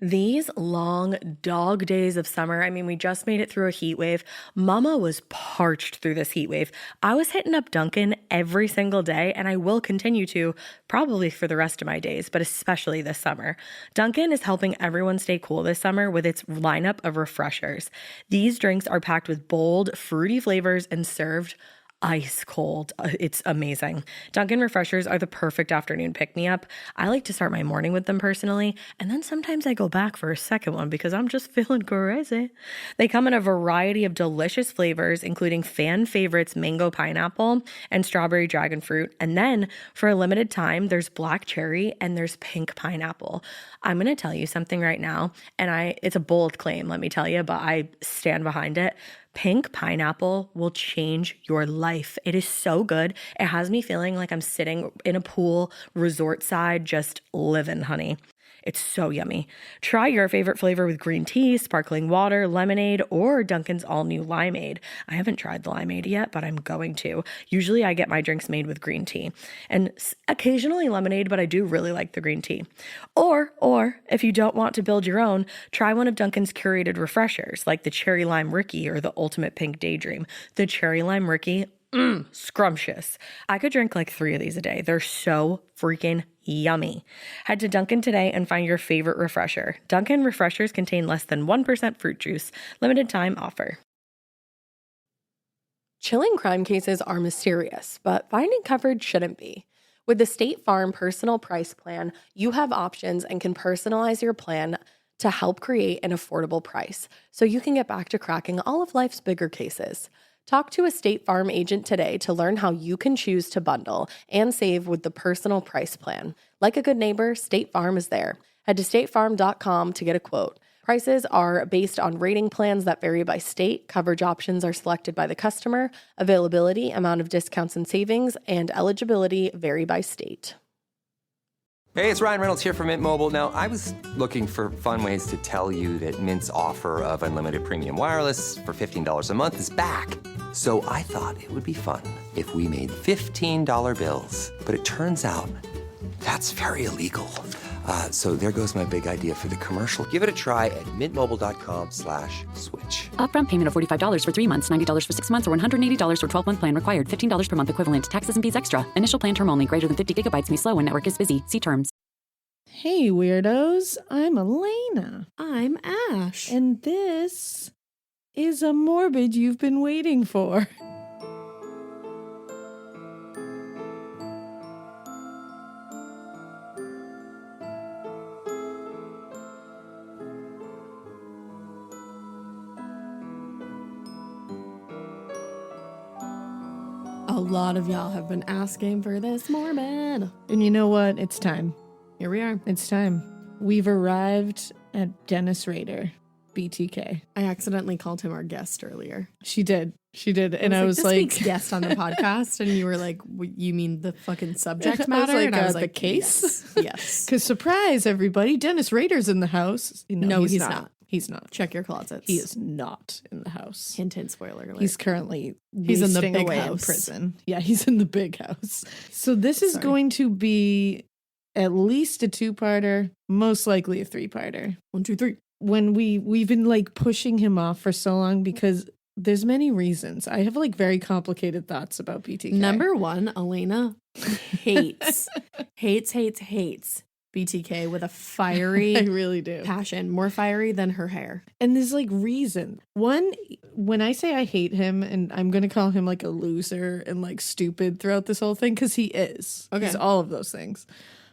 These long dog days of summer, I mean, we just made it through a heat wave. Mama was parched through this heat wave. I was hitting up Dunkin' every single day, and I will continue to probably for the rest of my days, but especially this summer. Dunkin' is helping everyone stay cool this summer with its lineup of refreshers. These drinks are packed with bold, fruity flavors and served ice cold. It's amazing. Dunkin' refreshers are the perfect afternoon pick-me-up. I like to start my morning with them personally, and then sometimes I go back for a second one because I'm just feeling crazy. They come in a variety of delicious flavors, including fan favorites mango pineapple and strawberry dragon fruit. And then for a limited time, there's black cherry and there's pink pineapple. I'm going to tell you something right now, and it's a bold claim, let me tell you, but I stand behind it. Pink pineapple will change your life. It is so good. It has me feeling like I'm sitting in a pool, resort side, just living, honey. It's so yummy. Try your favorite flavor with green tea, sparkling water, lemonade, or Dunkin's all-new limeade. I haven't tried the limeade yet, but I'm going to. Usually I get my drinks made with green tea and occasionally lemonade, but I do really like the green tea. Or if you don't want to build your own, try one of Dunkin's curated refreshers like the Cherry Lime Ricky or the Ultimate Pink Daydream. The Cherry Lime Ricky, scrumptious. I could drink like 3 of these a day. They're so freaking yummy. Head to Dunkin' today and find your favorite refresher. Dunkin' refreshers contain less than 1% fruit juice. Limited time offer. Chilling crime cases are mysterious, but finding coverage shouldn't be. With the State Farm Personal Price Plan, you have options and can personalize your plan to help create an affordable price so you can get back to cracking all of life's bigger cases. Talk to a State Farm agent today to learn how you can choose to bundle and save with the Personal Price Plan. Like a good neighbor, State Farm is there. Head to statefarm.com to get a quote. Prices are based on rating plans that vary by state. Coverage options are selected by the customer. Availability, amount of discounts and savings, and eligibility vary by state. Hey, it's Ryan Reynolds here from Mint Mobile. Now, I was looking for fun ways to tell you that Mint's offer of unlimited premium wireless for $15 a month is back. So I thought it would be fun if we made $15 bills. But it turns out that's very illegal. So there goes my big idea for the commercial. Give it a try at mintmobile.com/switch. Upfront payment of $45 for 3 months, $90 for 6 months, or $180 for 12-month plan required. $15 per month equivalent. Taxes and fees extra. Initial plan term only. Greater than 50 gigabytes may slow when network is busy. See terms. Hey, weirdos. I'm Alaina. I'm Ash. And this is a morbid you've been waiting for. A lot of y'all have been asking for this morbid. And you know what? It's time. Here we are. It's time. We've arrived at Dennis Rader, BTK. I accidentally called him our guest earlier. She did. And I was this like week's guest on the podcast, and you were like, you mean the fucking subject I was matter? like, and I was the like, case? Yes. Because surprise, everybody, Dennis Rader's in the house. No, he's not. He's not. Check your closets. He is not in the house. Hint, hint, spoiler alert. He's currently He's in the wasting big away house. in prison. Yeah, he's in the big house. So this is Sorry. going to be at least a 2-parter, most likely a 3-parter. 1, 2, 3. When we've been like pushing him off for so long because there's many reasons. I have like very complicated thoughts about BTK. Number 1, Alaina hates BTK with a fiery I really do. passion, more fiery than her hair. And there's like reason. One, when I say I hate him, and I'm going to call him like a loser and like stupid throughout this whole thing, because he is. Okay. He's all of those things.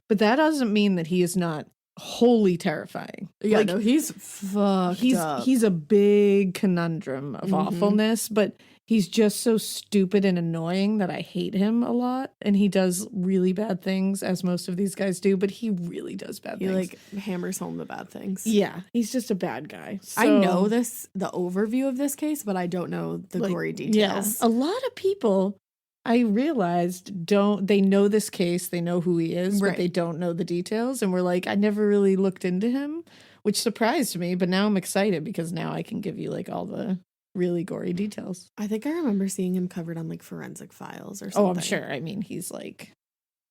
But that doesn't mean that he is not wholly terrifying. Yeah, like, no, he's fucked up. He's a big conundrum of awfulness, but he's just so stupid and annoying that I hate him a lot. And he does really bad things, as most of these guys do, but he really does bad He things. like hammers home the bad things. Yeah, he's just a bad guy. I So- know the overview of this case, but I don't know the gory details. Yeah, a lot of people, I realized, they know this case, they know who he is, Right. but they don't know the details. And we're like, I never really looked into him, which surprised me. But now I'm excited because now I can give you like all the really gory details. I think I remember seeing him covered on like Forensic Files or something. Oh, I'm sure. I mean, he's like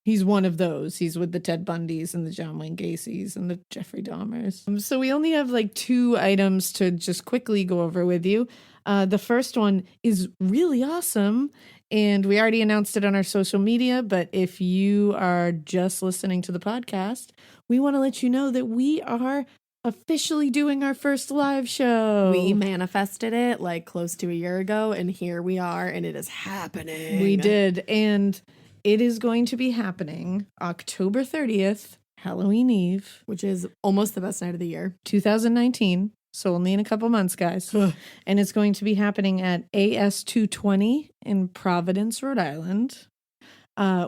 He's one of those. He's with the Ted Bundys and the John Wayne Gacy's and the Jeffrey Dahmers. So we only have like 2 items to just quickly go over with you. The first one is really awesome, and we already announced it on our social media, but if you are just listening to the podcast, we want to let you know that we are officially doing our first live show. We manifested it like close to a year ago, and here we are, and it is happening. We did, and it is going to be happening October 30th, Halloween Eve, which is almost the best night of the year. 2019. So only in a couple months, guys. And it's going to be happening at AS 220 in Providence, Rhode Island.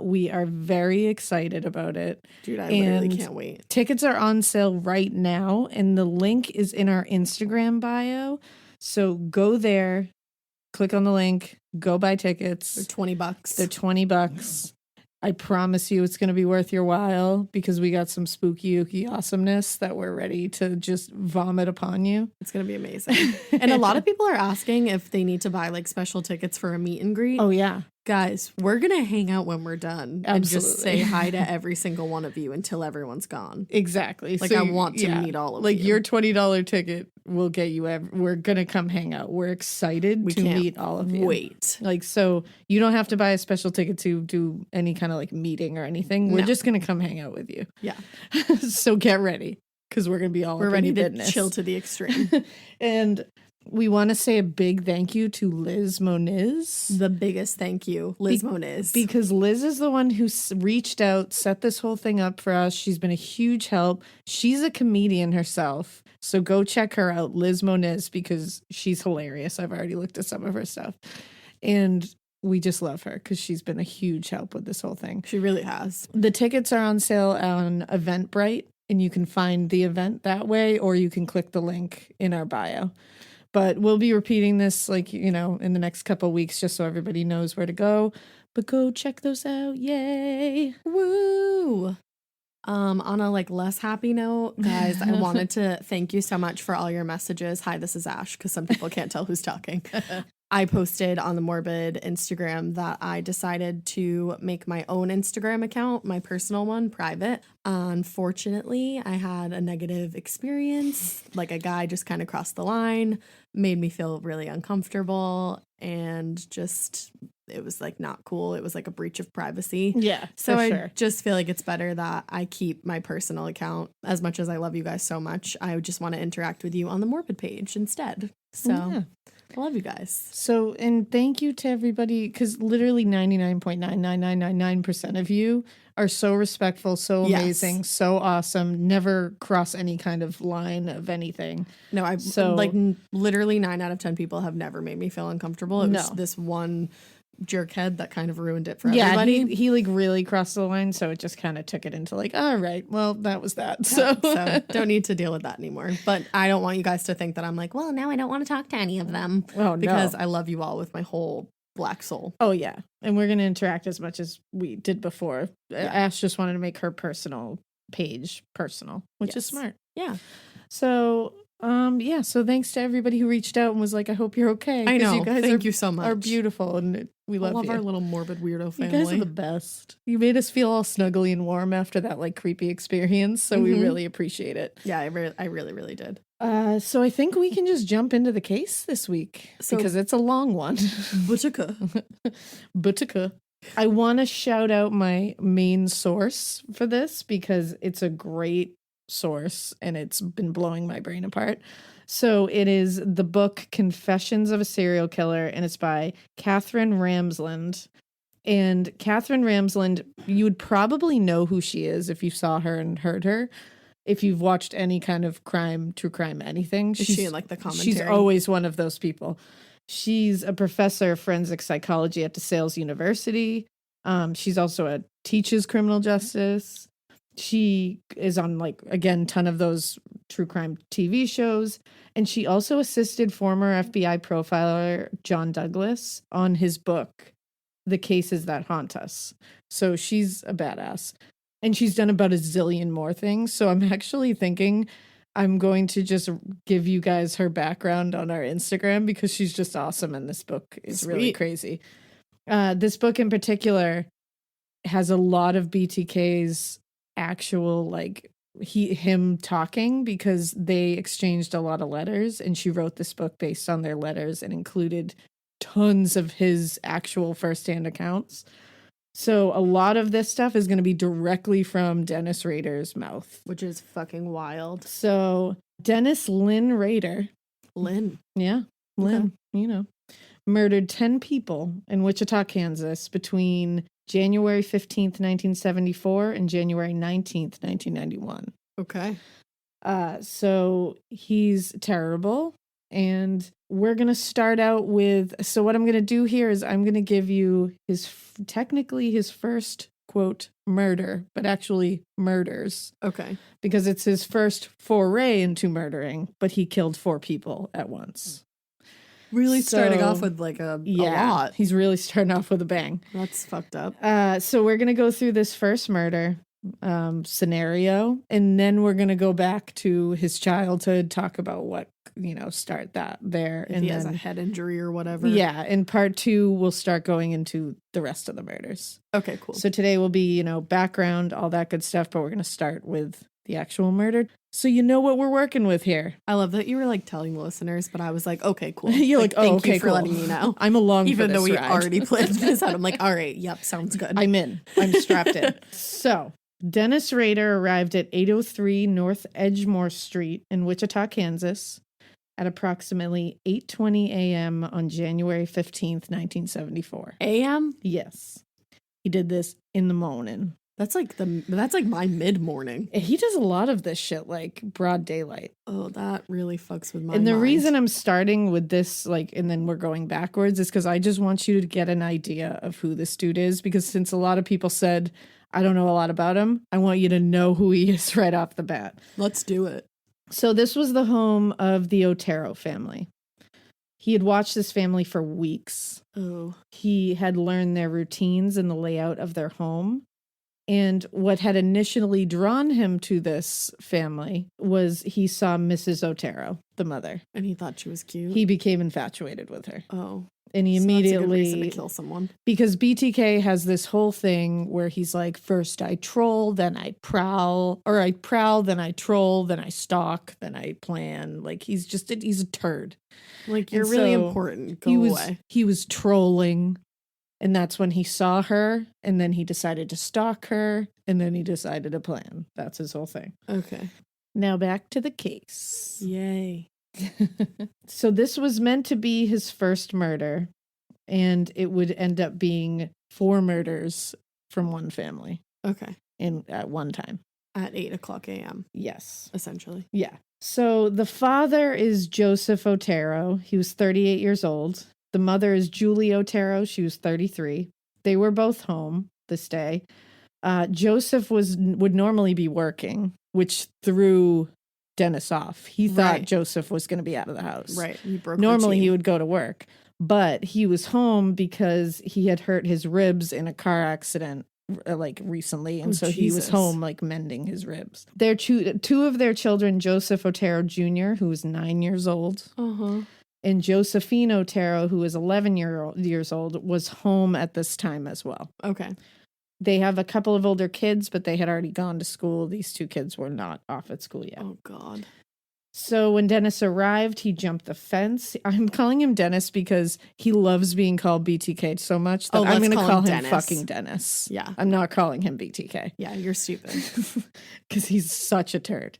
We are very excited about it. Dude, I literally can't wait. Tickets are on sale right now, and the link is in our Instagram bio. So go there, click on the link, go buy tickets. They're $20. They're $20. I promise you it's going to be worth your while because we got some spooky ooky awesomeness that we're ready to just vomit upon you. It's going to be amazing. And a lot of people are asking if they need to buy like special tickets for a meet and greet. Oh, yeah. Guys, we're going to hang out when we're done and just Absolutely. say hi to every single one of you until everyone's gone. Exactly. Like, I want to meet all of like you. your $20 ticket will get you. We're going to come hang out. We're excited to can't meet all of you. Wait. Like, so you don't have to buy a special ticket to do any kind of like meeting or anything. We're No. just going to come hang out with you. Yeah. So get ready because we're going to be all We're up in ready your to business. chill to the extreme. And we want to say a big thank you to Liz Moniz. The biggest thank you, Liz Moniz. Because Liz is the one who reached out, set this whole thing up for us. She's been a huge help. She's a comedian herself. So go check her out, Liz Moniz, because she's hilarious. I've already looked at some of her stuff. And we just love her because she's been a huge help with this whole thing. She really has. The tickets are on sale on Eventbrite, and you can find the event that way, or you can click the link in our bio. But we'll be repeating this, like, you know, in the next couple of weeks, just so everybody knows where to go. But go check those out. Yay. Woo. On a like less happy note, guys, I wanted to thank you so much for all your messages. Hi, this is Ash, because some people can't tell who's talking. I posted on the Morbid Instagram that I decided to make my own Instagram account, my personal one, private. Unfortunately, I had a negative experience. Like a guy just kind of crossed the line, made me feel really uncomfortable, and just it was like not cool. It was like a breach of privacy. Yeah, So I sure. just feel like it's better that I keep my personal account. As much as I love you guys so much, I just want to interact with you on the Morbid page instead. So Yeah. I love you guys. So, and thank you to everybody, because literally 99.99999% of you are so respectful, so Yes. amazing, so awesome, never cross any kind of line of anything. No, I So- like literally 9 out of 10 people have never made me feel uncomfortable. It was No. this one jerkhead that kind of ruined it for Yeah, everybody. he like really crossed the line, so it just kind of took it into like, all right, well, that was that. So, So don't need to deal with that anymore. But I don't want you guys to think that I'm like, well, now I don't want to talk to any of them. Oh, no. Because I love you all with my whole black soul. oh yeah, and we're gonna interact as much as we did before. Ash just wanted to make her personal page personal, which is Yes. smart. Yeah. So, yeah. So thanks to everybody who reached out and was like, "I hope you're okay." I 'cause know. You guys Thank you so much. Are beautiful, and we I love love you. our little morbid weirdo You family. guys are the best. You made us feel all snuggly and warm after that like creepy experience, so we really appreciate it. Yeah, I really, really did. So I think we can just jump into the case this week because it's a long one. BTK. BTK. I want to shout out my main source for this because it's a great source and it's been blowing my brain apart. So it is the book Confessions of a Serial Killer, and it's by Catherine Ramsland. And Catherine Ramsland, you would probably know who she is if you saw her and heard her. If you've watched any kind of crime, true crime, anything. Is she in like the commentary? She's always one of those people. She's a professor of forensic psychology at DeSales University. She's also teaches criminal justice. She is on like, again, ton of those true crime TV shows. And she also assisted former FBI profiler John Douglas on his book, The Cases That Haunt Us. So she's a badass. And she's done about a zillion more things. So I'm actually thinking I'm going to just give you guys her background on our Instagram because she's just awesome. And this book is really Sweet. crazy. This book in particular has a lot of BTK's actual, like, him talking, because they exchanged a lot of letters, and she wrote this book based on their letters and included tons of his actual firsthand accounts. So a lot of this stuff is going to be directly from Dennis Rader's mouth. Which is fucking wild. So Dennis Lynn Rader. Lynn. Yeah, Lynn, murdered 10 people in Wichita, Kansas between January 15th, 1974 and January 19th, 1991. Okay. So he's terrible. And we're going to start out with, so what I'm going to do here is I'm going to give you technically his first, quote, murder, but actually murders. Okay. Because it's his first foray into murdering, but he killed 4 people at once. Really starting off with like a lot. He's really starting off with a bang. That's fucked up. So we're going to go through this first murder scenario, and then we're going to go back to his childhood, talk about what, start that there. If he has a head injury or whatever. Yeah. In part 2, we'll start going into the rest of the murders. Okay, cool. So today will be, background, all that good stuff, but we're going to start with the actual murder. So you know what we're working with here. I love that you were like telling the listeners, but I was like, okay, cool. You're like, thank okay, you for cool. letting me know. I'm along Even for though this we ride. already planned this out. I'm like, all right, yep, sounds good. I'm in. I'm strapped in. So Dennis Rader arrived at 803 North Edgemore Street in Wichita, Kansas at approximately 8:20 a.m. on January 15th, 1974. AM? Yes. He did this in the morning. That's like my mid-morning. He does a lot of this shit, like broad daylight. Oh, that really fucks with my And the mind. reason I'm starting with this, like, and then we're going backwards, is because I just want you to get an idea of who this dude is. Because since a lot of people said, I don't know a lot about him, I want you to know who he is right off the bat. Let's do it. So this was the home of the Otero family. He had watched this family for weeks. Oh. He had learned their routines and the layout of their home. And what had initially drawn him to this family was he saw Mrs. Otero, the mother. And he thought she was cute. He became infatuated with her. Oh. And he So that's a good immediately, reason to kill someone. because BTK has this whole thing where he's like, first I troll, then I prowl, or I prowl, then I troll, then I stalk, then I plan. Like he's a turd. Like, you're And really so important. Go away. He was trolling. And that's when he saw her, and then he decided to stalk her, and then he decided to plan. That's his whole thing. Okay. Now back to the case. Yay. So this was meant to be his first murder, and it would end up being 4 murders from one family Okay. at one time. At 8:00 a.m. Yes. essentially. Yeah. So the father is Joseph Otero. He was 38 years old. The mother is Julie Otero. She was 33. They were both home this day. Joseph would normally be working, which threw Dennis off. He thought Right. Joseph was going to be out of the house. Right. He broke Normally routine. he would go to work, but he was home because he had hurt his ribs in a car accident like recently, and so he was Jesus. home like mending his ribs. Their two of their children, Joseph Otero Jr., who was 9 years old, Uh-huh. and Josephine Otero, who was 11 years old, was home at this time as well. Okay. They have a couple of older kids, but they had already gone to school. These 2 kids were not off at school yet. Oh, God. So when Dennis arrived, he jumped the fence. I'm calling him Dennis because he loves being called BTK so much that Oh, I'm let's going to call call him him Dennis. fucking Dennis. Yeah. I'm not calling him BTK Yeah, you're stupid. because he's such a turd.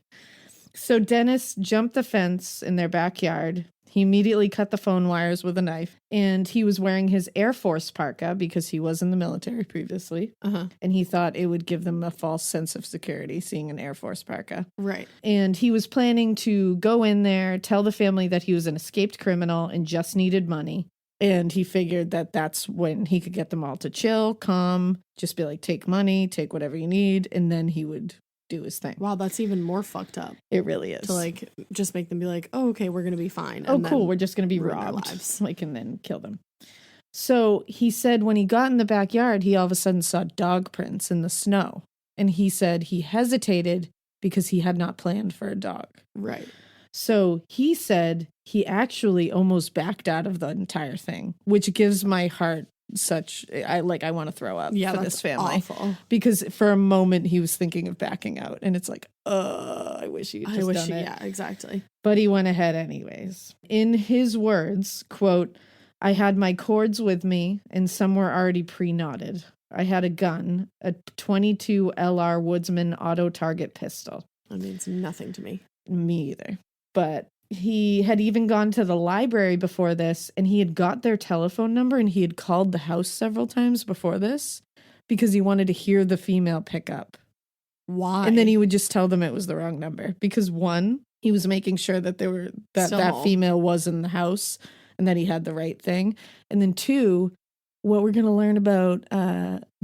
So Dennis jumped the fence in their backyard. He immediately cut the phone wires with a knife, and he was wearing his Air Force parka because he was in the military previously, Uh-huh. and he thought it would give them a false sense of security seeing an Air Force parka. Right. And he was planning to go in there, tell the family that he was an escaped criminal and just needed money. And he figured that that's when he could get them all to chill, calm, just be like, take money, take whatever you need, and then he would do his thing. Wow, that's even more fucked up. It really is. To like just make them be like, oh, okay, we're gonna be fine. Oh, and cool. then We're just going to be ruin their robbed. lives. Like, and then kill them. So he said when he got in the backyard, he all of a sudden saw dog prints in the snow. And he said he hesitated because he had not planned for a dog. Right. So he said he actually almost backed out of the entire thing, which gives my heart I want to throw up Yeah, for that's this family. awful. Because for a moment he was thinking of backing out, and it's like, I wish he had just done it. Yeah, exactly. But he went ahead anyways. In his words, quote, I had my cords with me, and some were already pre-knotted. I had a gun, a .22 LR Woodsman auto target pistol. That means nothing to me. Me either. But he had even gone to the library before this, and he had got their telephone number, and he had called the house several times before this because he wanted to hear the female pick up. Why? And then he would just tell them it was the wrong number because one, he was making sure that that female was in the house and that he had the right thing. And then two, what we're going to learn about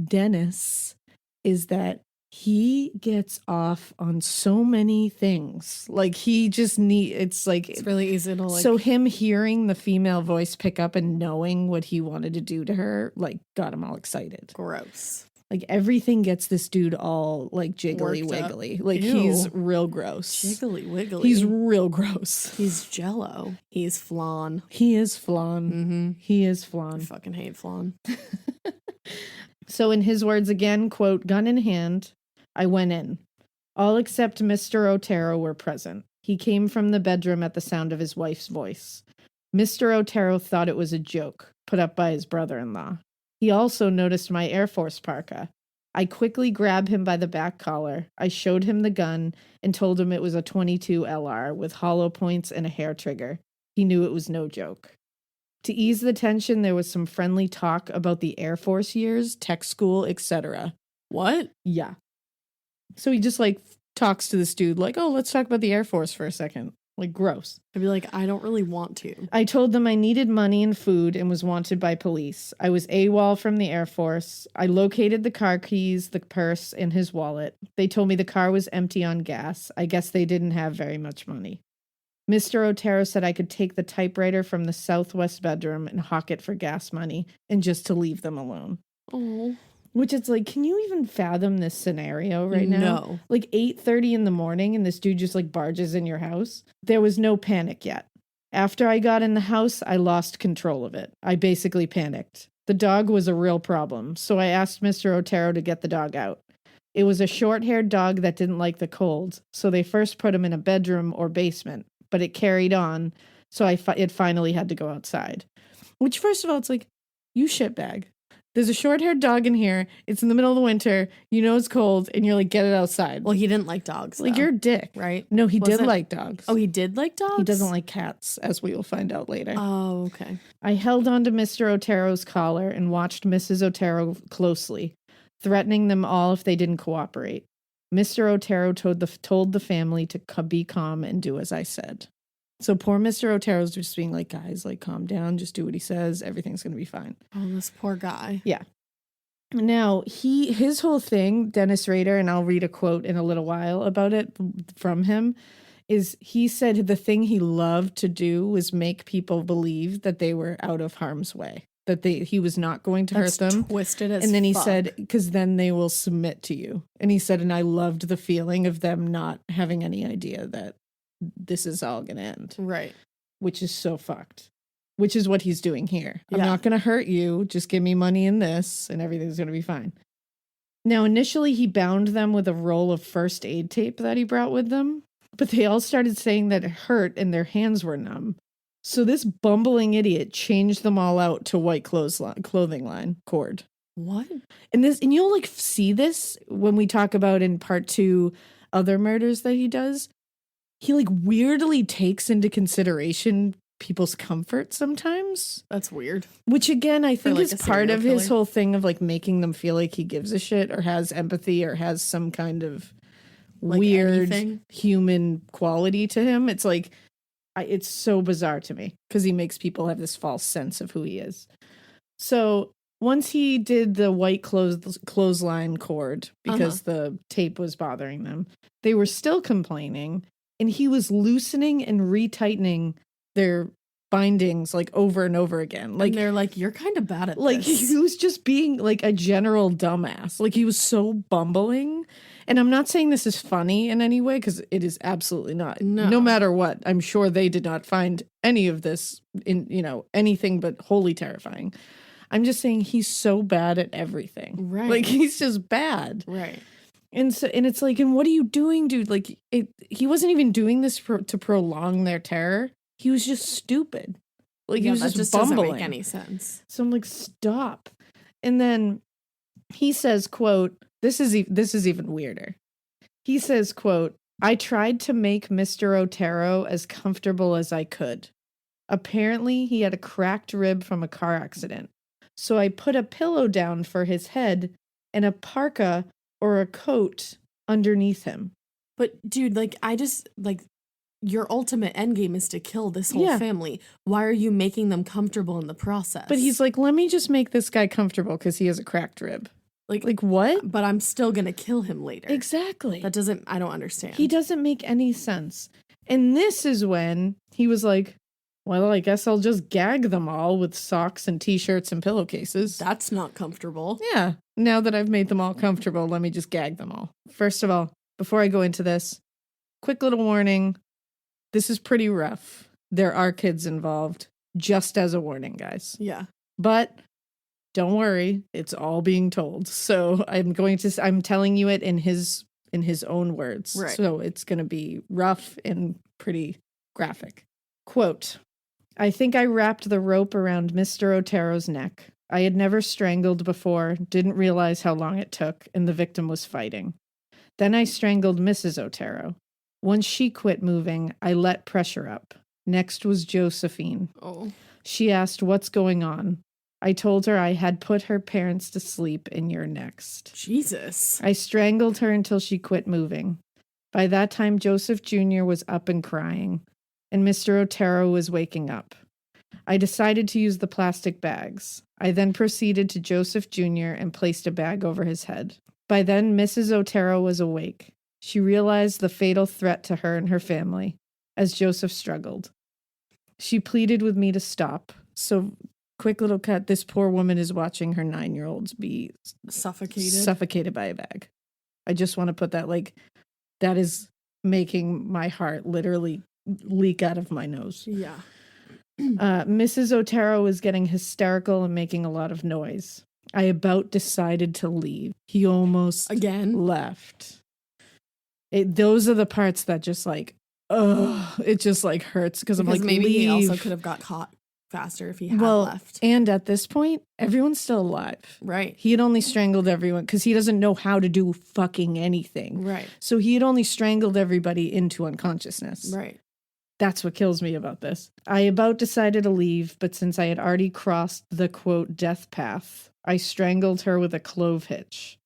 Dennis is that he gets off on so many things. Like he just it's really easy to So him hearing the female voice pick up and knowing what he wanted to do to her, like got him all excited. Gross. Like everything gets this dude all like jiggly wiggly. Like Ew. He's real gross. Jiggly wiggly. He's real gross. He's jello. He's flan. He is flan. Mm-hmm. He is I flan. fucking hate flan. So in his words again, quote, gun in hand, I went in. All except Mr. Otero were present. He came from the bedroom at the sound of his wife's voice. Mr. Otero thought it was a joke put up by his brother-in-law. He also noticed my Air Force parka. I quickly grabbed him by the back collar. I showed him the gun and told him it was a .22 LR with hollow points and a hair trigger. He knew it was no joke. To ease the tension, there was some friendly talk about the Air Force years, tech school, etc. What? Yeah. So he just like talks to this dude like, oh, let's talk about the Air Force for a second. Like, gross. I'd be like, I don't really want to. I told them I needed money and food and was wanted by police. I was AWOL from the Air Force. I located the car keys, the purse, and his wallet. They told me the car was empty on gas. I guess they didn't have very much money. Mr. Otero said I could take the typewriter from the southwest bedroom and hawk it for gas money and just to leave them alone. Oh. Which it's like, can you even fathom this scenario right now? No. Like 8:30 in the morning and this dude just like barges in your house. There was no panic yet. After I got in the house, I lost control of it. I basically panicked. The dog was a real problem, so I asked Mr. Otero to get the dog out. It was a short-haired dog that didn't like the cold, so they first put him in a bedroom or basement, but it carried on, so it finally had to go outside. Which, first of all, it's like, you shitbag. There's a short-haired dog in here. It's in the middle of the winter. You know it's cold, and you're like, get it outside. Well, he didn't like dogs. Like, though, you're a dick. right? No, he did Wasn't- like dogs. Oh, he did like dogs? He doesn't like cats, as we will find out later. Oh, okay. I held on to Mr. Otero's collar and watched Mrs. Otero closely, threatening them all if they didn't cooperate. Mr. Otero told the family to be calm and do as I said. So poor Mr. Otero's just being like, guys, like, calm down. Just do what he says. Everything's going to be fine. Oh, this poor guy. Yeah. Now, his whole thing, Dennis Rader, and I'll read a quote in a little while about it from him, is he said the thing he loved to do was make people believe that they were out of harm's way, that he was not going to hurt them. Twisted as And then he fuck. said, because then they will submit to you. And he said, and I loved the feeling of them not having any idea that this is all going to end. Right. Which is so fucked. Which is what he's doing here. I'm Yeah. not going to hurt you. Just give me money in this and everything's going to be fine. Now, initially, he bound them with a roll of first aid tape that he brought with them. But they all started saying that it hurt and their hands were numb. So this bumbling idiot changed them all out to white clothing line cord. What? And you'll like see this when we talk about in part 2 other murders that he does. He like weirdly takes into consideration people's comfort sometimes. That's weird. Which again, I think like, is a part of serial his killer. whole thing of like making them feel like he gives a shit or has empathy or has some kind of Like weird anything? human quality to him. It's like, it's so bizarre to me because he makes people have this false sense of who he is. So once he did the white clothesline cord because the tape was bothering them, they were still complaining, and he was loosening and retightening their bindings like over and over again. Like And they're like, you're kind of bad at like this. he was just being like a general dumbass. Like he was so bumbling. And I'm not saying this is funny in any way because it is absolutely not. No. No matter what, I'm sure they did not find any of this in anything but wholly terrifying. I'm just saying he's so bad at everything. Right. Like, he's just bad. Right. And so, and it's like, and what are you doing, dude? Like, he wasn't even doing this to prolong their terror. He was just stupid. Like, he was that just doesn't bumbling. make any sense. So I'm like, stop. And then he says, quote, this is even weirder. He says, quote, I tried to make Mr. Otero as comfortable as I could. Apparently, he had a cracked rib from a car accident. So I put a pillow down for his head and a parka or a coat underneath him. But dude, like, your ultimate end game is to kill this whole family. Why are you making them comfortable in the process? But he's like, let me just make this guy comfortable because he has a cracked rib. Like what? But I'm still going to kill him later. Exactly. I don't understand. He doesn't make any sense. And this is when he was like, well, I guess I'll just gag them all with socks and t-shirts and pillowcases. That's not comfortable. Yeah. Now that I've made them all comfortable, let me just gag them all. First of all, before I go into this, quick little warning. This is pretty rough. There are kids involved, just as a warning, guys. Yeah. But don't worry, it's all being told. So I'm telling you it in his own words. Right. So it's going to be rough and pretty graphic. Quote, I think I wrapped the rope around Mr. Otero's neck. I had never strangled before, didn't realize how long it took, and the victim was fighting. Then I strangled Mrs. Otero. Once she quit moving, I let pressure up. Next was Josephine. Oh. She asked, what's going on? I told her I had put her parents to sleep and you're next. Jesus. I strangled her until she quit moving. By that time, Joseph Jr. was up and crying, and Mr. Otero was waking up. I decided to use the plastic bags. I then proceeded to Joseph Jr. and placed a bag over his head. By then, Mrs. Otero was awake. She realized the fatal threat to her and her family as Joseph struggled. She pleaded with me to stop. So, quick little cut, this poor woman is watching her 9-year-olds be suffocated by a bag. I just want to put that, like, that is making my heart literally leak out of my nose. Yeah. Mrs. Otero was getting hysterical and making a lot of noise. I about decided to leave. He almost left. Those are the parts that just like, it just like hurts because I'm like, maybe leave. he also could have got caught faster if he had left. And at this point, everyone's still alive. Right. He had only strangled everyone because he doesn't know how to do fucking anything. Right. So he had only strangled everybody into unconsciousness. Right. That's what kills me about this. I about decided to leave, but since I had already crossed the, quote, death path, I strangled her with a clove hitch.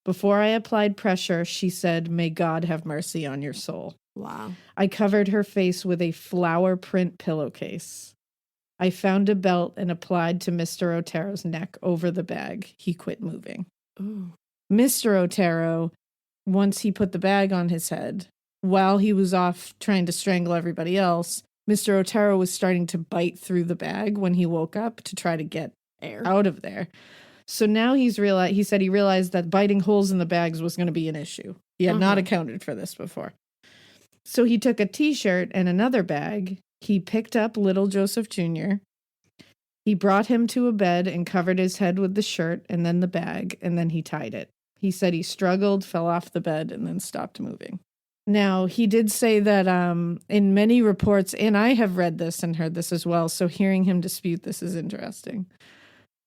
Before I applied pressure, she said, may God have mercy on your soul. Wow. I covered her face with a flower print pillowcase. I found a belt and applied to Mr. Otero's neck over the bag. He quit moving. Ooh. Mr. Otero, once he put the bag on his head, while he was off trying to strangle everybody else, Mr. Otero was starting to bite through the bag when he woke up to try to get air out of there. So now he said he realized that biting holes in the bags was going to be an issue. He had not accounted for this before. So he took a t-shirt and another bag. He picked up little Joseph Jr. He brought him to a bed and covered his head with the shirt and then the bag, and then he tied it. He said he struggled, fell off the bed, and then stopped moving. Now, he did say that in many reports, and I have read this and heard this as well, so hearing him dispute this is interesting.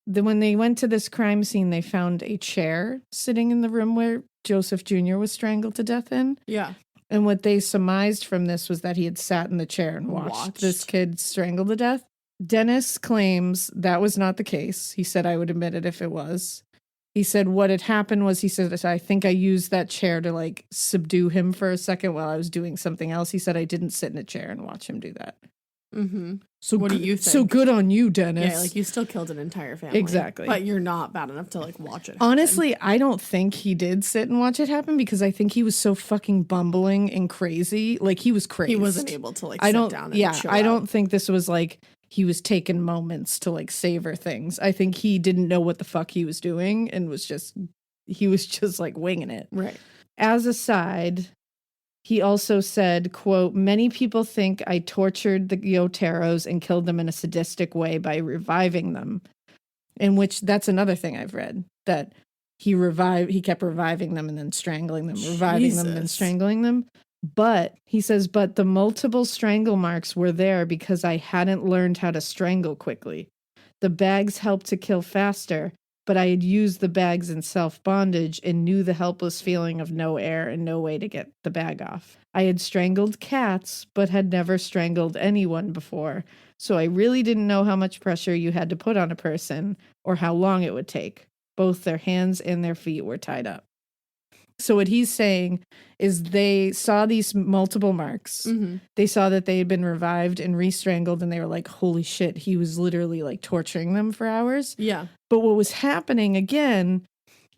When they went to this crime scene, they found a chair sitting in the room where Joseph Jr. was strangled to death in. Yeah. And what they surmised from this was that he had sat in the chair and watched this kid strangled to death. Dennis claims that was not the case. He said, I would admit it if it was. He said what had happened was, he said, I think I used that chair to like subdue him for a second while I was doing something else. He said, I didn't sit in a chair and watch him do that. Mm-hmm. So what do you think? So good on you, Dennis. Yeah, like you still killed an entire family. Exactly. But you're not bad enough to like watch it happen. Honestly, I don't think he did sit and watch it happen because I think he was so fucking bumbling and crazy. Like he was crazy. He wasn't able to like sit down and chill I don't out. think this was like he was taking moments to like savor things. I think he didn't know what the fuck he was doing and was just like winging it. Right. As a side, he also said, quote, many people think I tortured the Oteros and killed them in a sadistic way by reviving them. in which that's another thing I've read, that he kept reviving them and then strangling them, reviving them and then Jesus. strangling them. But he says, but the multiple strangle marks were there because I hadn't learned how to strangle quickly. The bags helped to kill faster, but I had used the bags in self-bondage and knew the helpless feeling of no air and no way to get the bag off. I had strangled cats, but had never strangled anyone before, so I really didn't know how much pressure you had to put on a person or how long it would take. Both their hands and their feet were tied up. So what he's saying is they saw these multiple marks. Mm-hmm. They saw that they had been revived and re-strangled, and they were like, holy shit, he was literally like torturing them for hours. Yeah. But what was happening again,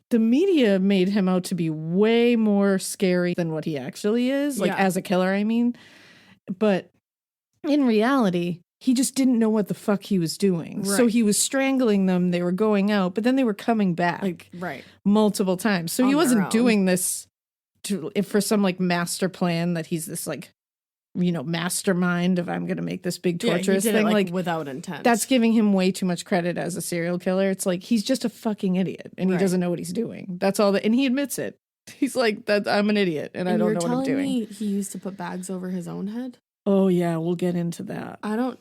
the media made him out to be way more scary than what he actually is. Like, Yeah. as a killer, I mean. But in reality, he just didn't know what the fuck he was doing. So Right. he was strangling them. They were going out, but then they were coming back Like, right. multiple times. So On he their wasn't own. doing this for some like master plan that he's this like, mastermind of I'm going to make this big Yeah, he torturous did thing. it, Like, without intent. that's giving him way too much credit as a serial killer. It's like, he's just a fucking idiot and he Right. doesn't know what he's doing. That's all that. And he admits it. He's like, that I'm an idiot and I don't know what I'm doing. Me he used to put bags over his own head? Oh yeah, we'll get into that. I don't.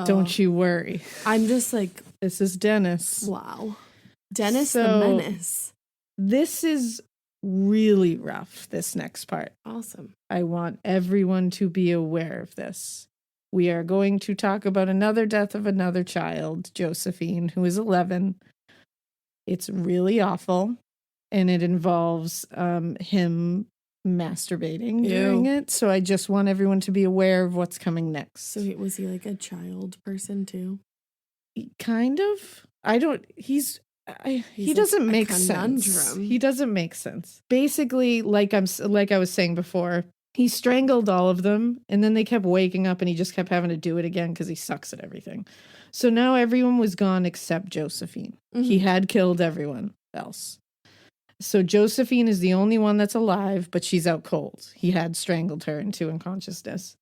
Don't you worry. I'm just like, This is Dennis. wow. Dennis So- the Menace. This is really rough, this next part. Awesome. I want everyone to be aware of this. We are going to talk about another death of another child, Josephine, who is 11. It's really awful, and it involves him masturbating during Ew. it. So I just want everyone to be aware of what's coming next. So was he like a child person too? Kind of. I don't. He He's doesn't like a make sense. conundrum. He doesn't make sense. Basically, like I was saying before, he strangled all of them, and then they kept waking up, and he just kept having to do it again because he sucks at everything. So now everyone was gone except Josephine. He had killed everyone else. So Josephine is the only one that's alive, but she's out cold. He had strangled her into unconsciousness.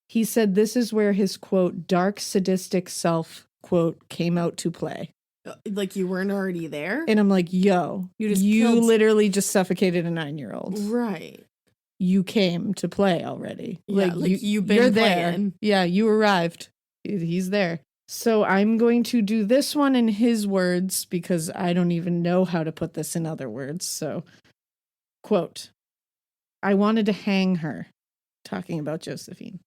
He said this is where his, quote, dark sadistic self, quote, came out to play. Like you weren't already there? And I'm like, yo, You you killed- literally just suffocated a 9-year-old. Right. You came to play already. Yeah, like you've been you're there. playing. Yeah, you arrived. He's there. So I'm going to do this one in his words because I don't even know how to put this in other words. So, quote, I wanted to hang her, talking about Josephine.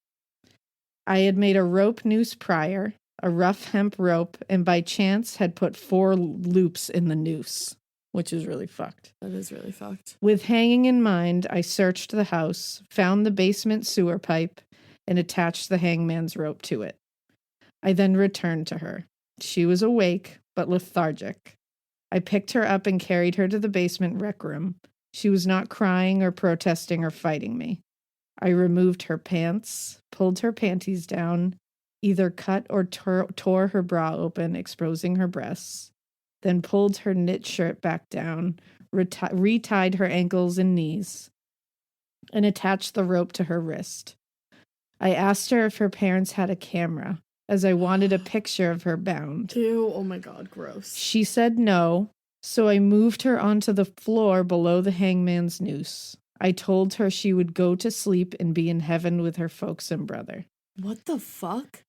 I had made a rope noose prior, a rough hemp rope, and by chance had put 4 loops in the noose, which is really fucked. That is really fucked. With hanging in mind, I searched the house, found the basement sewer pipe, and attached the hangman's rope to it. I then returned to her. She was awake, but lethargic. I picked her up and carried her to the basement rec room. She was not crying or protesting or fighting me. I removed her pants, pulled her panties down, either cut or tore her bra open, exposing her breasts, then pulled her knit shirt back down, retied her ankles and knees, and attached the rope to her wrist. I asked her if her parents had a camera, as I wanted a picture of her bound. Ew, oh my god, gross. She said no, so I moved her onto the floor below the hangman's noose. I told her she would go to sleep and be in heaven with her folks and brother. What the fuck?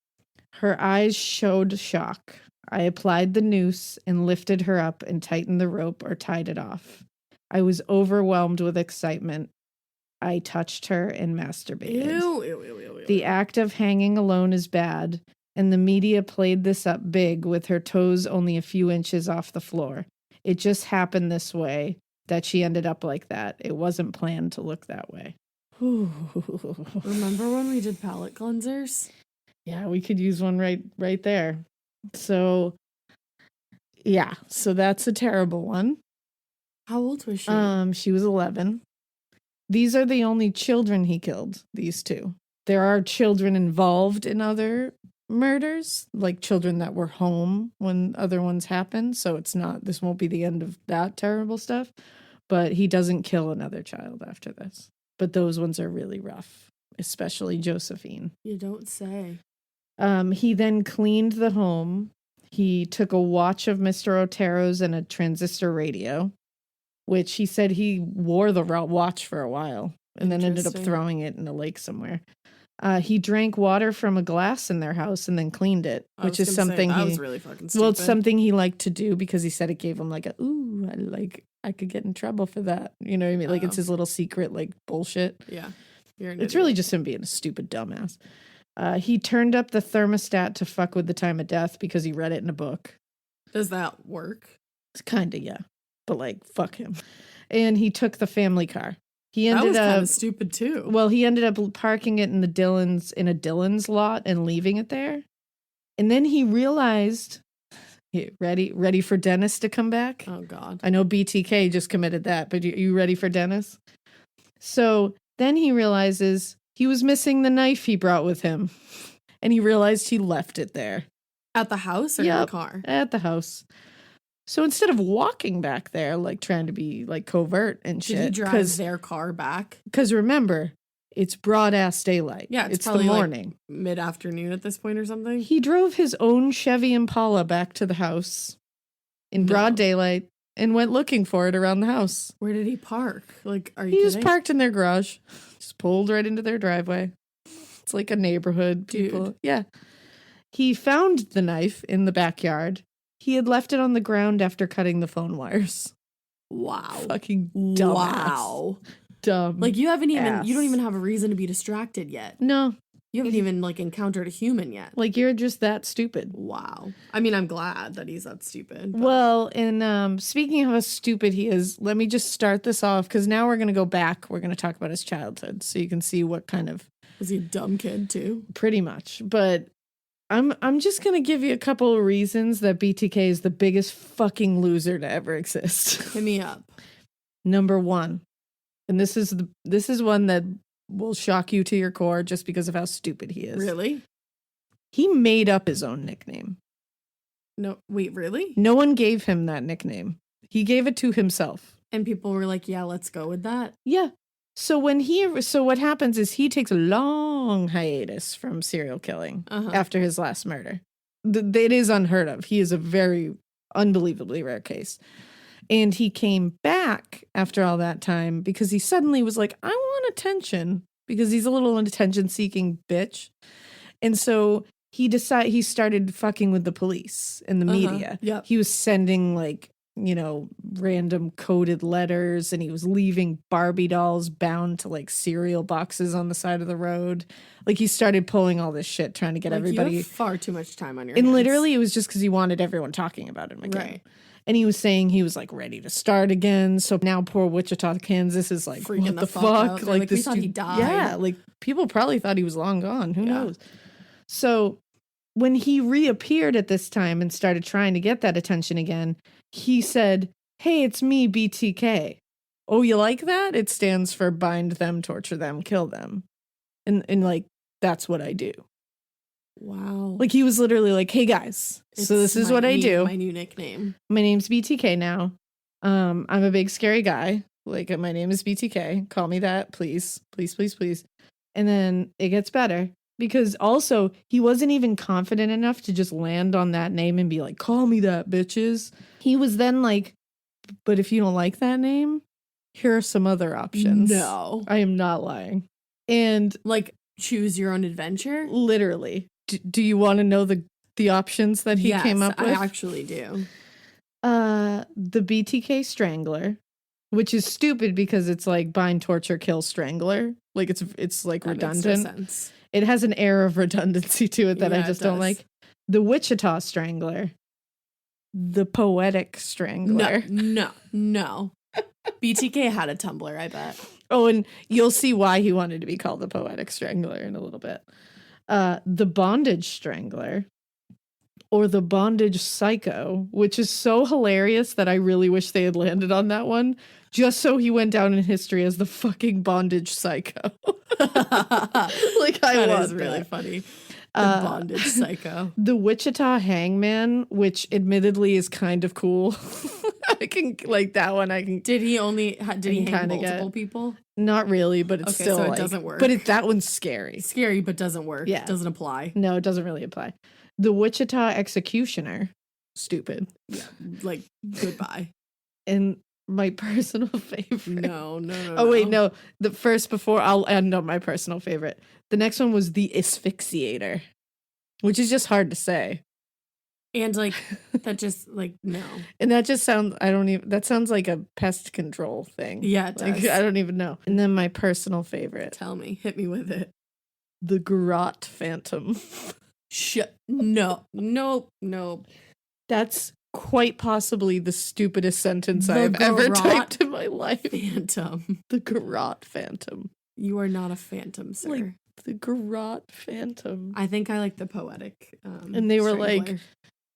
Her eyes showed shock. I applied the noose and lifted her up and tightened the rope or tied it off. I was overwhelmed with excitement. I touched her and masturbated. Ew. The act of hanging alone is bad, and the media played this up big with her toes only a few inches off the floor. It just happened this way, that she ended up like that. It wasn't planned to look that way. Remember when we did palate cleansers? Yeah, we could use one right there. So, yeah, so that's a terrible one. How old was she? She was 11. These are the only children he killed, these 2. There are children involved in other murders, like children that were home when other ones happened. So this won't be the end of that terrible stuff. But he doesn't kill another child after this. But those ones are really rough, especially Josephine. You don't say. He then cleaned the home. He took a watch of Mr. Otero's and a transistor radio, which he said he wore the watch for a while and then ended up throwing it in a lake somewhere. He drank water from a glass in their house and then cleaned it, which is something that was really fucking stupid. Well, it's something he liked to do because he said it gave him like I could get in trouble for that. You know what I mean? Like it's his little secret like bullshit. Yeah. It's really just him being a stupid dumbass. He turned up the thermostat to fuck with the time of death because he read it in a book. Does that work? Kinda, yeah. But like, fuck him. And he took the family car. He ended that was up kind of stupid too. Well, he ended up parking it in a Dillon's lot and leaving it there. And then he realized, ready for Dennis to come back? Oh God. I know BTK just committed that, but you ready for Dennis? So then he realizes he was missing the knife he brought with him. And he realized he left it there. At the house or in the car? At the house. So instead of walking back there, like trying to be like covert and shit. Did he drive their car back? Because remember, it's broad ass daylight. Yeah, it's probably the morning. Like mid-afternoon at this point or something. He drove his own Chevy Impala back to the house in broad daylight and went looking for it around the house. Where did he park? Like, are you He kidding? just parked in their garage. Just pulled right into their driveway. It's like a neighborhood. People. Dude. Yeah. He found the knife in the backyard. He had left it on the ground after cutting the phone wires. Wow. Fucking dumbass. Wow. Dumb. Like you don't even have a reason to be distracted yet. No. You haven't even like encountered a human yet. Like you're just that stupid. Wow. I mean, I'm glad that he's that stupid. But. Well, and speaking of how stupid he is, let me just start this off because now we're going to go back. We're going to talk about his childhood so you can see what kind of... Was he a dumb kid too? Pretty much. But I'm just going to give you a couple of reasons that BTK is the biggest fucking loser to ever exist. Hit me up. Number one, and this is one that will shock you to your core just because of how stupid he is. Really? He made up his own nickname. No, wait, really? No one gave him that nickname. He gave it to himself. And people were like, yeah, let's go with that. Yeah. So what happens is he takes a long hiatus from serial killing after his last murder. It is unheard of. He is a very unbelievably rare case. And he came back after all that time because he suddenly was like, I want attention because he's a little attention-seeking bitch. And so he started fucking with the police and the media. Yep. He was sending random coded letters and he was leaving Barbie dolls bound to like cereal boxes on the side of the road. Like he started pulling all this shit, trying to get everybody. You have far too much time on your hands. hands. Literally it was just because he wanted everyone talking about him again. Right. And he was saying he was like ready to start again. So now poor Wichita, Kansas is like, freaking what the fuck? Like we thought he died. Yeah, like people probably thought he was long gone. Who knows? So when he reappeared at this time and started trying to get that attention again, he said, hey, it's me, BTK. Oh, you like that? It stands for bind them, torture them, kill them. And like, that's what I do. Wow. Like he was literally like, hey guys, so this is what I do. My new nickname. My name's BTK now. I'm a big scary guy. Like my name is BTK. Call me that, please. Please, please, please. And then it gets better because also he wasn't even confident enough to just land on that name and be like, call me that, bitches. He was then like, but if you don't like that name, here are some other options. No. I am not lying. And like choose your own adventure? Literally. Do you want to know the options that he came up with? I actually do. The BTK Strangler, which is stupid because it's like bind, torture, kill, strangler. Like it's like that redundant. Makes no sense. It has an air of redundancy to it that I Yeah, just it don't does. like. The Wichita Strangler. The Poetic Strangler. No. BTK had a Tumblr, I bet. Oh, and you'll see why he wanted to be called the Poetic Strangler in a little bit. The Bondage Strangler, or the Bondage Psycho, which is so hilarious that I really wish they had landed on that one, just so he went down in history as the fucking Bondage Psycho. Like I That want is really that. funny. The Bondage Psycho. The Wichita Hangman, which admittedly is kind of cool. I can like that one. I can. Did he hang kinda multiple people? Not really, but it's Okay, still so it like, doesn't work. But that one's scary. Scary, but doesn't work. Yeah. Doesn't apply. No, it doesn't really apply. The Wichita Executioner, stupid. Yeah, like goodbye. And my personal favorite. No. Oh, wait, no. The first, before I'll end on my personal favorite. The next one was the asphyxiator, which is just hard to say. And like, that just like, no. And that just sounds, that sounds like a pest control thing. Yeah, it Like, does. I don't even know. And then my personal favorite. Tell me. Hit me with it. The garrote phantom. No. That's quite possibly the stupidest sentence The I've ever garrote typed in my life. Phantom. The garrote phantom. You are not a phantom, sir. Like, the garrote phantom. I think I like the poetic. And they were strangler. like,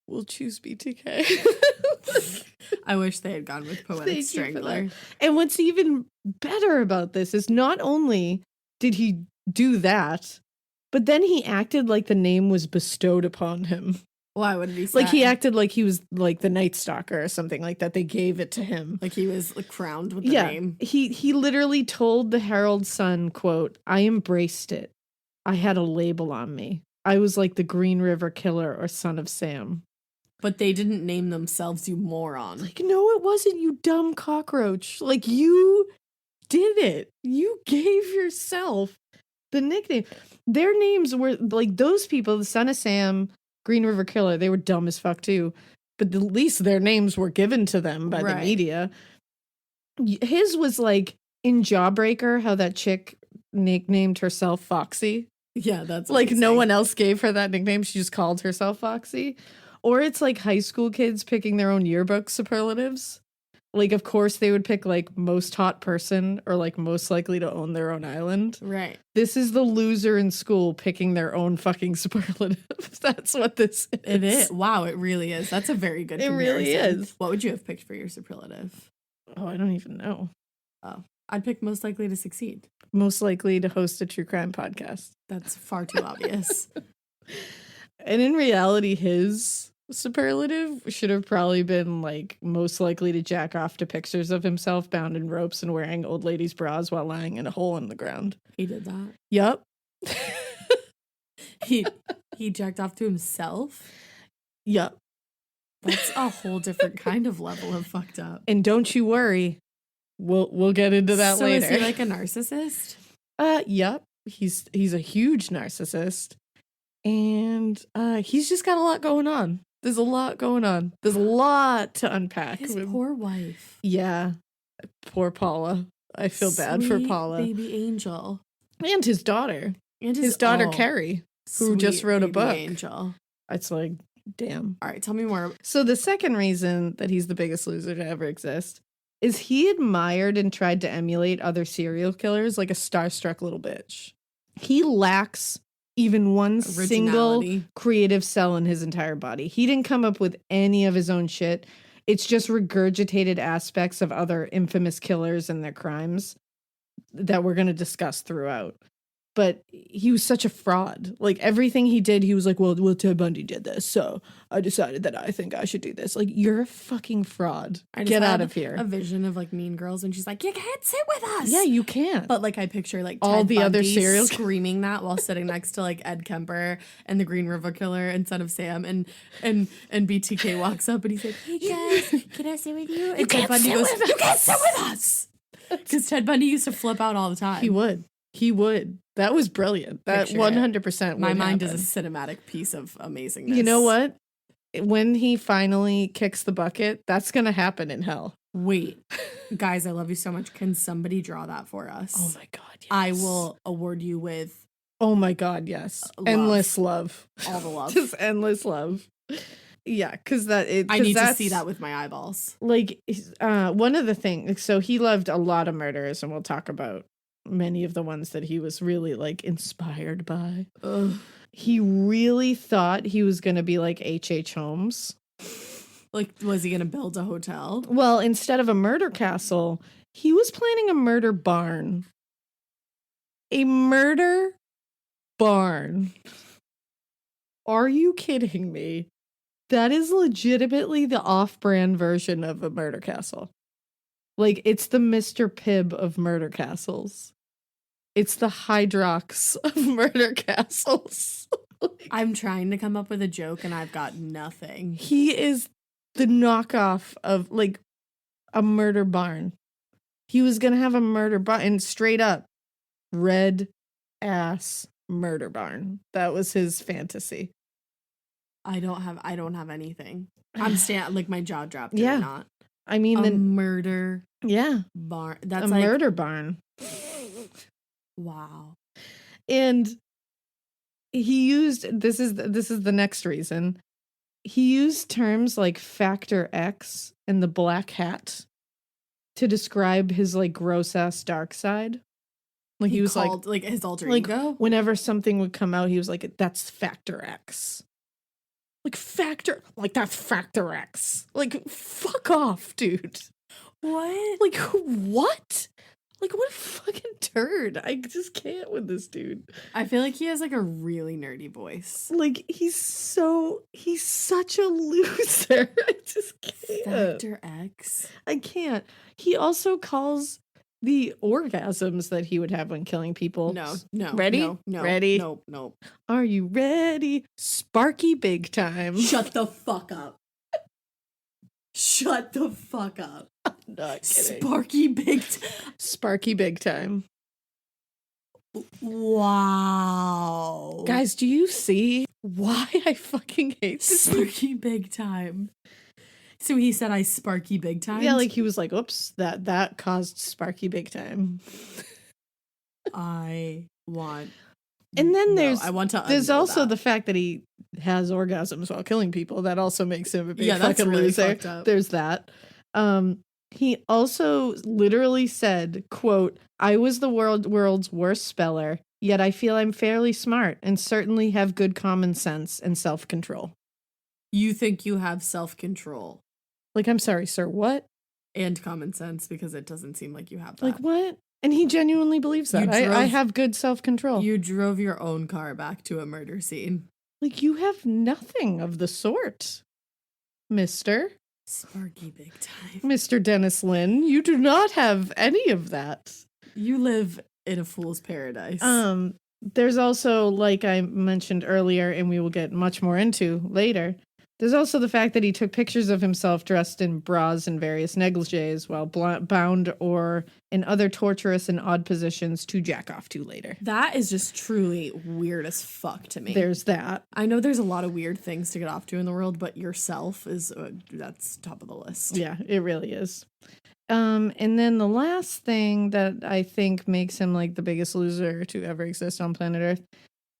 we'll choose BTK. I wish they had gone with poetic Thank you for strangler. that. And what's even better about this is not only did he do that, but then he acted like the name was bestowed upon him. Why would he say? Like he acted like he was like the Night Stalker or something like that. They gave it to him. Like he was like, crowned with the name. He literally told the Herald Sun, quote, I embraced it. I had a label on me. I was like the Green River Killer or Son of Sam. But they didn't name themselves, you moron. Like, no, it wasn't, you dumb cockroach. Like, you did it. You gave yourself the nickname. Their names were, like, those people, the Son of Sam, Green River Killer, they were dumb as fuck too. But at least their names were given to them by the media. His was like, in Jawbreaker, how that chick nicknamed herself Foxy. Yeah, that's like no one else gave her that nickname. She just called herself Foxy. Or it's like high school kids picking their own yearbook superlatives. Like, of course, they would pick like most hot person or like most likely to own their own island. Right. This is the loser in school picking their own fucking superlative. That's what this is. It is. Wow, it really is. That's a very good It really comparison. is. What would you have picked for your superlative? Oh, I don't even know. Oh, I'd pick most likely to succeed. Most likely to host a true crime podcast. That's far too obvious. And in reality, his superlative should have probably been like most likely to jack off to pictures of himself bound in ropes and wearing old ladies' bras while lying in a hole in the ground. He did that. Yup. He jacked off to himself. Yup. That's a whole different kind of level of fucked up. And don't you worry, we'll get into that later. So is he like a narcissist? Yup. He's a huge narcissist, and he's just got a lot going on. There's a lot going on. There's a lot to unpack. His poor wife. Yeah. Poor Paula. I feel bad for Paula. Baby angel. And his daughter. And his daughter, Carrie, who just wrote a book. Angel. It's like, damn. All right, tell me more. So the second reason that he's the biggest loser to ever exist is he admired and tried to emulate other serial killers like a starstruck little bitch. He lacks even one single creative cell in his entire body. He didn't come up with any of his own shit. It's just regurgitated aspects of other infamous killers and their crimes that we're going to discuss throughout. But he was such a fraud. Like everything he did, he was like, well, Ted Bundy did this, so I decided that I think I should do this. Like, you're a fucking fraud. Get out of here. A vision of like Mean Girls, and she's like, you can't sit with us. Yeah, you can't. But like I picture like all Ted the Bundy other serial screaming that while sitting next to like Ed Kemper and the Green River Killer and Son of Sam, and BTK walks up and he's like, hey guys, can I sit with you? And Ted Bundy goes, you can't sit with us. Because Ted Bundy used to flip out all the time. He would. That was brilliant. That 100%. My mind is a cinematic piece of amazingness. You know what? When he finally kicks the bucket, that's going to happen in hell. Wait, guys, I love you so much. Can somebody draw that for us? Oh my God, yes. I will award you with. Oh my God, yes. Endless love. All the love. Just endless love. Yeah, because I need to see that with my eyeballs. Like, one of the things, so he loved a lot of murders, and we'll talk about many of the ones that he was really like inspired by. Ugh. He really thought he was going to be like H.H. Holmes. Like, was he going to build a hotel? Well, instead of a murder castle, he was planning a murder barn. A murder barn. Are you kidding me? That is legitimately the off-brand version of a murder castle. Like, it's the Mr. Pibb of murder castles. It's the Hydrox of murder castles. I'm trying to come up with a joke and I've got nothing. he is the knockoff of like a murder barn. He was gonna have a murder barn, and straight up, red ass murder barn. That was his fantasy. I don't have anything. I'm like my jaw dropped. Yeah. Or not. I mean, A murder yeah, barn. a That's like murder barn. wow. And he used this is the next reason. He used terms like Factor X and the black hat to describe his like gross ass dark side. Like he was called, like his alter like ego. whenever something would come out, he was like, "That's Factor X." Like that's Factor X. Like fuck off, dude. What? Like what? Like what a fucking turd. I just can't with this dude. I feel like he has like a really nerdy voice. Like he's such a loser. I just can't. Factor X. I can't. He also calls the orgasms that he would have when killing people. No. Ready? No. Ready? No. Are you ready? Sparky big time. Shut the fuck up. Shut the fuck up. Not kidding. Sparky big time. Wow. Guys, do you see why I fucking hate this? Sparky big time. So he said I sparky big time? Yeah, like he was like, oops, that caused Sparky big time. I want. And then there's there's also the fact that he has orgasms while killing people. That also makes him a big that's fucking really loser. fucked up. There's that. He also literally said, quote, "I was the world's worst speller, yet I feel I'm fairly smart and certainly have good common sense and self-control." You think you have self-control. Like, I'm sorry, sir, what? And common sense, because it doesn't seem like you have that. Like, what? And he genuinely believes that. I have good self-control. You drove your own car back to a murder scene. Like, you have nothing of the sort, mister. Sparky big time. Mr. Dennis Lynn, you do not have any of that. You live in a fool's paradise. There's also, like I mentioned earlier, and we will get much more into later, there's also the fact that he took pictures of himself dressed in bras and various negligees while bound or in other torturous and odd positions to jack off to later. That is just truly weird as fuck to me. There's that. I know there's a lot of weird things to get off to in the world, but yourself is, that's top of the list. Yeah, it really is. And then the last thing that I think makes him like the biggest loser to ever exist on planet Earth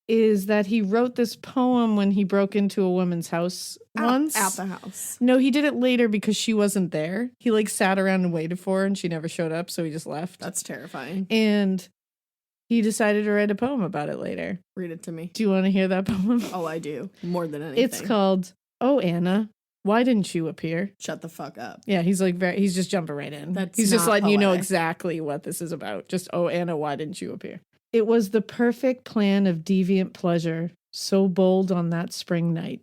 is that he wrote this poem when he broke into a woman's house once. At the house. No, he did it later because she wasn't there. He like sat around and waited for her and she never showed up, so he just left. That's terrifying. And he decided to write a poem about it later. Read it to me. Do you want to hear that poem? Oh, I do. More than anything. It's called, "Oh, Anna, why didn't you appear?" Shut the fuck up. Yeah, he's like he's just jumping right in. He's just not letting you know poetic. exactly what this is about. Just, "Oh, Anna, why didn't you appear?" It was the perfect plan of deviant pleasure, so bold on that spring night.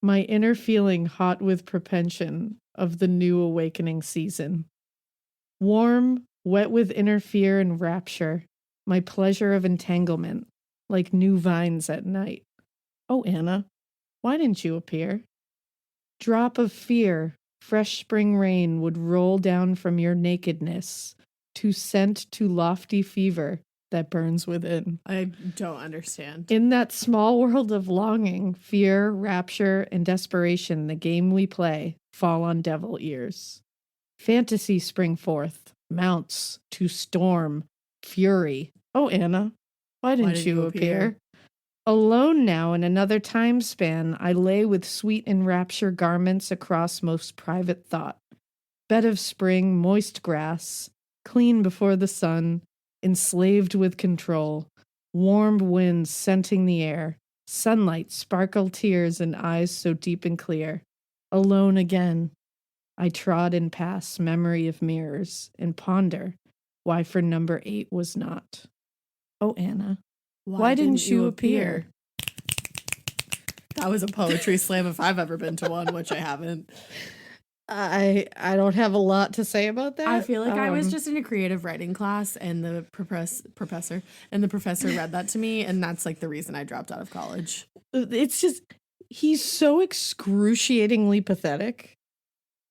My inner feeling hot with propension of the new awakening season. Warm, wet with inner fear and rapture, my pleasure of entanglement, like new vines at night. Oh, Anna, why didn't you appear? Drop of fear, fresh spring rain would roll down from your nakedness, to scent to lofty fever that burns within. I don't understand. In that small world of longing, fear, rapture, and desperation, the game we play fall on devil ears. Fantasy spring forth, mounts to storm, fury. Oh, Anna, why didn't you appear? Alone now in another time span, I lay with sweet enrapture garments across most private thought. Bed of spring, moist grass, clean before the sun, enslaved with control, warm winds scenting the air, sunlight, sparkle tears, and eyes so deep and clear. Alone again, I trod and pass memory of mirrors and ponder why for number 8 was not. Oh, Anna, why didn't you appear? That was a poetry slam if I've ever been to one, which I haven't. I don't have a lot to say about that. I feel like I was just in a creative writing class and the professor read that to me, and that's like the reason I dropped out of college. It's just, he's so excruciatingly pathetic.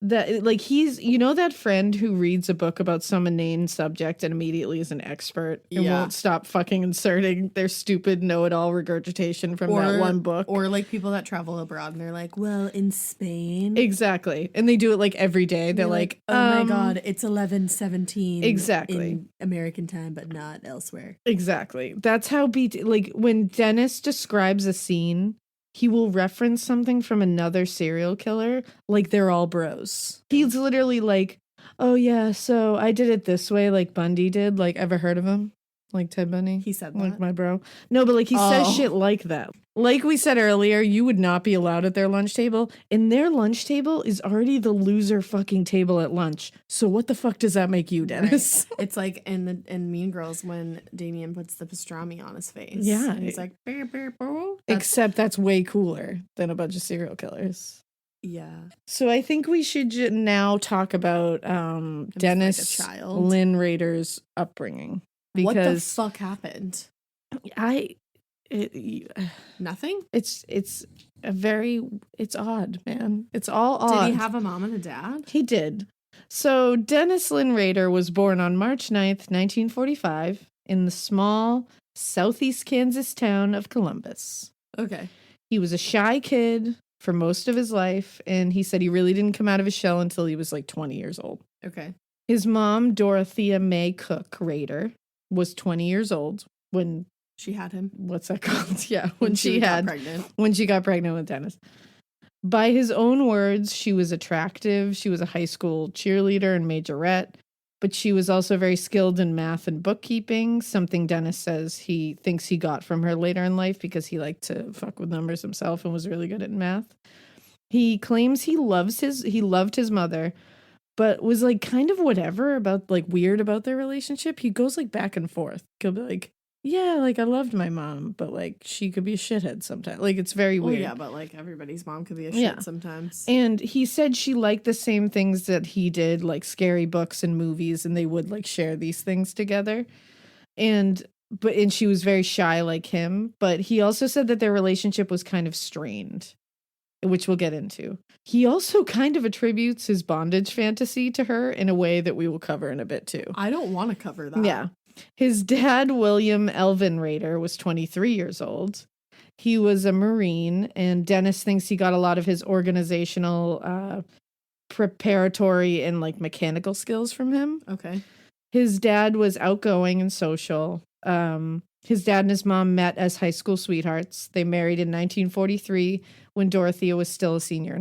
That, like, he's, you know, that friend who reads a book about some inane subject and immediately is an expert and won't stop fucking inserting their stupid know-it-all regurgitation from that one book. Or like people that travel abroad and they're like, well, in Spain. Exactly. And they do it like every day. They're like, oh my God, it's 11:17 exactly. in American time, but not elsewhere. Exactly. That's how like when Dennis describes a scene, he will reference something from another serial killer like they're all bros. He's literally like, oh yeah, so I did it this way like Bundy did. Like, ever heard of him? Like Ted Bundy? He said like that. my bro. No, but like he says shit like that. Like we said earlier, you would not be allowed at their lunch table. And their lunch table is already the loser fucking table at lunch. So what the fuck does that make you, Dennis? Right. It's like in Mean Girls when Damien puts the pastrami on his face. Yeah. And he's like, "Beep, beep, boo." Except that's way cooler than a bunch of serial killers. Yeah. So I think we should now talk about Dennis like a child. Lynn Rader's upbringing. Because what the fuck happened? Nothing? It's odd, man. It's all odd. Did he have a mom and a dad? He did. So Dennis Lynn Rader was born on March 9th, 1945 in the small southeast Kansas town of Columbus. Okay. He was a shy kid for most of his life, and he said he really didn't come out of his shell until he was like 20 years old. Okay. His mom, Dorothea May Cook Rader, was 20 years old when she had him. What's that called? Yeah, when she got pregnant with Dennis. By his own words, she was attractive. She was a high school cheerleader and majorette, but she was also very skilled in math and bookkeeping, something Dennis says he thinks he got from her later in life because he liked to fuck with numbers himself and was really good at math. He claims he loved his mother, but was like kind of whatever about like weird about their relationship. He goes like back and forth. He'll be like, yeah, like I loved my mom, but like she could be a shithead sometimes. Like it's very weird. Yeah, but like everybody's mom could be a shit sometimes. And he said she liked the same things that he did, like scary books and movies, and they would like share these things together. And she was very shy like him, but he also said that their relationship was kind of strained, which we'll get into. He also kind of attributes his bondage fantasy to her in a way that we will cover in a bit too. I don't want to cover that. Yeah. His dad, William Elvin Rader, was 23 years old. He was a Marine, and Dennis thinks he got a lot of his organizational, preparatory, and like mechanical skills from him. Okay. His dad was outgoing and social. His dad and his mom met as high school sweethearts. They married in 1943 when Dorothea was still a senior in high